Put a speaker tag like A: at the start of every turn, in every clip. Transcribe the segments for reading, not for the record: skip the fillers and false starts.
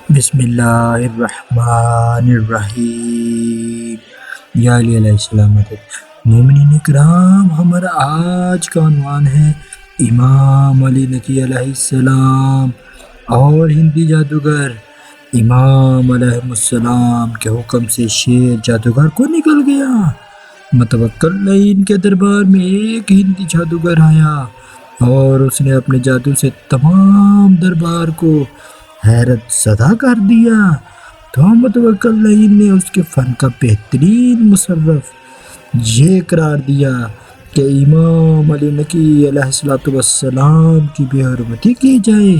A: بسم اللہ الرحمن الرحیم۔ یا علی علیہ السلام۔ مومنین کرام، ہمارا آج کا عنوان ہے امام علی نقی علیہ السلام اور ہندی جادوگر۔ امام علیہ السلام کے حکم سے شیر جادوگر کو نکل گیا۔ متوکل لعین کے دربار میں ایک ہندی جادوگر آیا اور اس نے اپنے جادو سے تمام دربار کو حیرت زدہ کر دیا۔ تو متوکل لعین نے اس کے فن کا بہترین مصرف یہ قرار دیا کہ امام علی نقی علیہ السلام کی بے حرمتی کی جائے۔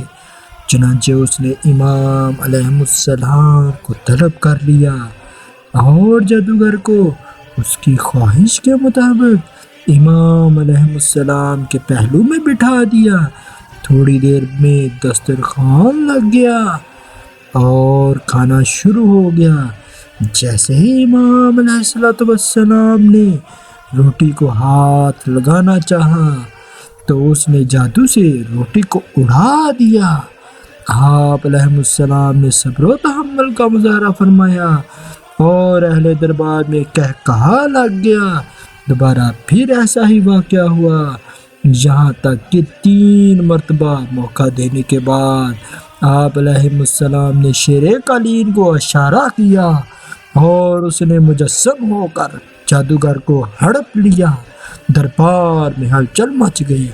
A: چنانچہ اس نے امام علیہ السلام کو طلب کر لیا اور جادوگر کو اس کی خواہش کے مطابق امام علیہ السلام کے پہلو میں بٹھا دیا۔ تھوڑی دیر میں دسترخوان لگ گیا اور کھانا شروع ہو گیا۔ جیسے ہی امام علیہ السلام نے روٹی کو ہاتھ لگانا چاہا تو اس نے جادو سے روٹی کو اڑا دیا۔ آپ علیہ السلام نے صبر و تحمل کا مظاہرہ فرمایا اور اہل دربار میں کہا لگ گیا۔ دوبارہ پھر ایسا ہی واقعہ ہوا، یہاں تک کہ 3 مرتبہ موقع دینے کے بعد آپ علیہ السلام نے شیر قالین کو اشارہ کیا اور اس نے مجسم ہو کر جادوگر کو ہڑپ لیا۔ دربار میں ہلچل مچ گئی۔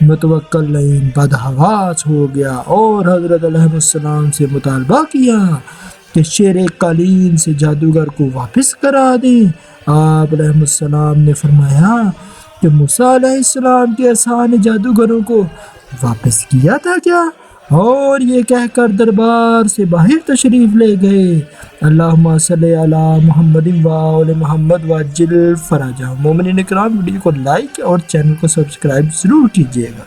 A: متوکل لعین بدحواس ہو گیا اور حضرت علیہ السلام سے مطالبہ کیا کہ شیر قالین سے جادوگر کو واپس کرا دیں۔ آپ علیہ السلام نے فرمایا کہ موسیٰ علیہ السلام کے عصا نے جادوگروں کو واپس کیا تھا کیا؟ اور یہ کہہ کر دربار سے باہر تشریف لے گئے۔ اللہم صلی علی محمد و آل محمد وعجل فرجہ۔ مومنین کرام، ویڈیو کو لائک اور چینل کو سبسکرائب ضرور کیجیے گا۔